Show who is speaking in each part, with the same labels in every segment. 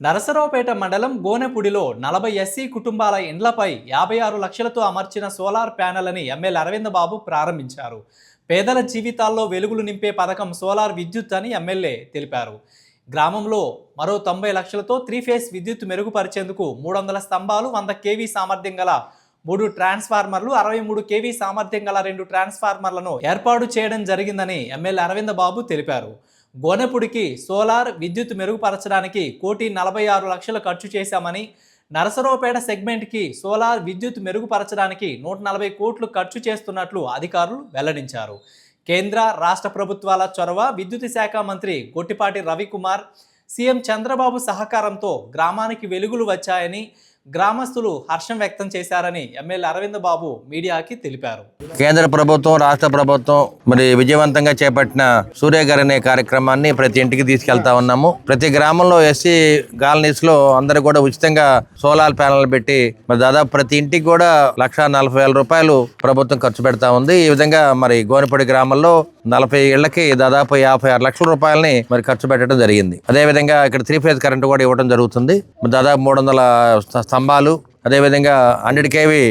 Speaker 1: నరసరావుపేట మండలం గోనెపుడిలో 40 ఎస్సీ కుటుంబాల ఇండ్లపై 56 లక్షలతో అమర్చిన సోలార్ ప్యానెల్ అని ఎమ్మెల్యే అరవింద్ బాబు ప్రారంభించారు. పేదల జీవితాల్లో వెలుగులు నింపే పథకం సోలార్ విద్యుత్ అని ఎమ్మెల్యే తెలిపారు. గ్రామంలో మరో 90 లక్షలతో 3 ఫేజ్ విద్యుత్ మెరుగుపరిచేందుకు 300 స్తంభాలు, 100 కేవీ సామర్థ్యం గల 3 ట్రాన్స్ఫార్మర్లు, 63 కేవీ సామర్థ్యం గల 2 ట్రాన్స్ఫార్మర్లను ఏర్పాటు చేయడం జరిగిందని ఎమ్మెల్యే అరవింద్ బాబు తెలిపారు. గోనెపుడికి సోలార్ విద్యుత్ మెరుగుపరచడానికి 1,46 లక్షలు ఖర్చు చేశామని, నరసరావుపేట సెగ్మెంట్కి సోలార్ విద్యుత్ మెరుగుపరచడానికి 140 కోట్లు ఖర్చు చేస్తున్నట్లు అధికారులు వెల్లడించారు. కేంద్ర రాష్ట్ర ప్రభుత్వాల చొరవ, విద్యుత్ శాఖ మంత్రి గొట్టిపాటి రవికుమార్, సీఎం చంద్రబాబు సహకారంతో గ్రామానికి వెలుగులు వచ్చాయని, గ్రామస్తులు హర్షం వ్యక్తం చేశారని ఎమ్మెల్యే అరవింద్ బాబు మీడియాకి తెలిపారు.
Speaker 2: కేంద్ర ప్రభుత్వం, రాష్ట్ర ప్రభుత్వం మరి విజయవంతంగా చేపట్టిన సూర్యగారి అనే కార్యక్రమాన్ని ప్రతి ఇంటికి తీసుకెళ్తా ఉన్నాము. ప్రతి గ్రామంలో ఎస్సీ కాలనీస్ లో అందరూ కూడా ఉచితంగా సోలార్ ప్యానెల్ పెట్టి మరి దాదాపు ప్రతి ఇంటికి కూడా 1,40,000 రూపాయలు ప్రభుత్వం ఖర్చు పెడతా ఉంది. ఈ విధంగా మరి గోనెపూడి గ్రామంలో 40 ఇళ్లకి దాదాపు 56 లక్షల రూపాయలని మరి ఖర్చు పెట్టడం జరిగింది. అదేవిధంగా ఇక్కడ 3 ఫేజ్ కరెంటు కూడా ఇవ్వడం జరుగుతుంది. దాదాపు 300 స్తంభాలు, అదేవిధంగా 100 కేవీ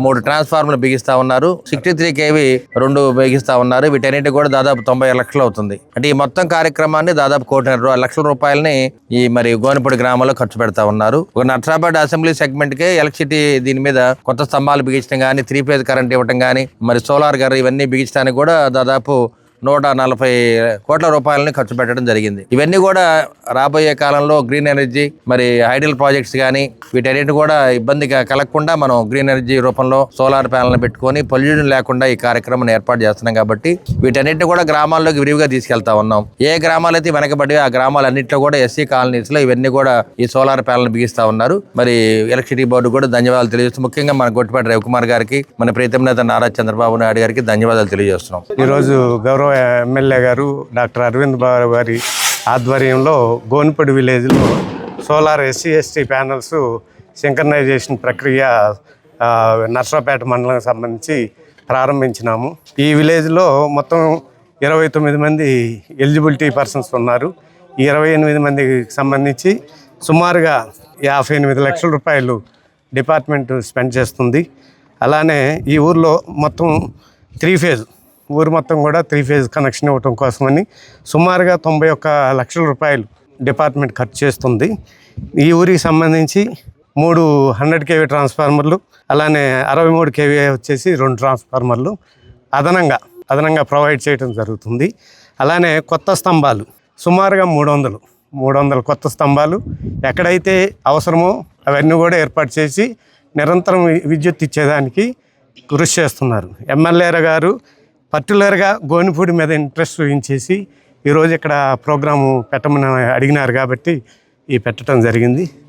Speaker 2: 3 ట్రాన్స్ఫార్మర్లు బిగిస్తా ఉన్నారు. 63 కేవీ 2 బిగిస్తా ఉన్నారు. వీటన్నిటి కూడా దాదాపు 90 లక్షలు అవుతుంది. అంటే ఈ మొత్తం కార్యక్రమాన్ని దాదాపు 1,50,00,000 లక్షల రూపాయలని ఈ మరి గోనెపూడి గ్రామంలో ఖర్చు పెడతా ఉన్నారు. ఒక నర్సరావుపేట అసెంబ్లీ సెగ్మెంట్ కి ఎలక్ట్రిసిటీ దీని మీద కొత్త స్తంభాలు బిగించడం కానీ, 3 ఫేజ్ కరెంట్ ఇవ్వడం కానీ, మరి సోలార్ గారు ఇవన్నీ బిగించడానికి కూడా దాదాపు 140 కోట్ల రూపాయలని ఖర్చు పెట్టడం జరిగింది. ఇవన్నీ కూడా రాబోయే కాలంలో గ్రీన్ ఎనర్జీ, మరి ఐడియల్ ప్రాజెక్ట్స్ కానీ వీటన్నిటి కూడా ఇబ్బంది కలగకుండా మనం గ్రీన్ ఎనర్జీ రూపంలో సోలార్ ప్యానెల్ పెట్టుకొని పొల్యూషన్ లేకుండా ఈ కార్యక్రమాన్ని ఏర్పాటు చేస్తున్నాం. కాబట్టి వీటన్నిటిని కూడా గ్రామాల్లోకి విరివిగా తీసుకెళ్తా ఉన్నాం. ఏ గ్రామాలైతే వెనకబడి ఆ గ్రామాలన్నింటిలో కూడా ఎస్సీ కాలనీస్ లో ఇవన్నీ కూడా ఈ సోలార్ ప్యానెల్ బిగిస్తా ఉన్నారు. మరి ఎలక్ట్రిసిటీ బోర్డు కూడా ధన్యవాదాలు తెలియజేస్తూ, ముఖ్యంగా మన గొట్టిపాటి రవికుమార్ గారికి, మన ప్రీతం నేత నారా చంద్రబాబు నాయుడు గారికి ధన్యవాదాలు తెలియజేస్తున్నాం.
Speaker 3: ఈరోజు గౌరవ ఎమ్మెల్యే గారు డాక్టర్ అరవింద్ బాబు గారి ఆధ్వర్యంలో గోనెపూడి విలేజ్లో solar SC ST panels synchronisation ప్రక్రియ నర్సరావుపేట మండలానికి సంబంధించి ప్రారంభించినాము. ఈ విలేజ్లో మొత్తం 29 మంది ఎలిజిబిలిటీ పర్సన్స్ ఉన్నారు. ఈ 28 మందికి సంబంధించి సుమారుగా 58 లక్షల రూపాయలు డిపార్ట్మెంట్ స్పెండ్ చేస్తుంది. అలానే ఈ ఊర్లో మొత్తం 3 ఫేజ్ ఊరు మొత్తం కూడా 3 ఫేజ్ కనెక్షన్ ఇవ్వటం కోసమని సుమారుగా 91 లక్షల రూపాయలు డిపార్ట్మెంట్ ఖర్చు చేస్తుంది. ఈ ఊరికి సంబంధించి 3 100 కేవీ ట్రాన్స్ఫార్మర్లు, అలానే 63 కేవీ వచ్చేసి 2 ట్రాన్స్ఫార్మర్లు అదనంగా ప్రొవైడ్ చేయడం జరుగుతుంది. అలానే కొత్త స్తంభాలు సుమారుగా 300 కొత్త స్తంభాలు ఎక్కడైతే అవసరమో అవన్నీ కూడా ఏర్పాటు చేసి నిరంతరం విద్యుత్ ఇచ్చేదానికి కృషి చేస్తున్నారు. ఎమ్మెల్యే గారు పర్టికులర్గా గోనెపూడి మీద ఇంట్రెస్ట్ చూపించేసి ఈరోజు ఇక్కడ ప్రోగ్రాము పెట్టమని అడిగినారు కాబట్టి పెట్టడం జరిగింది.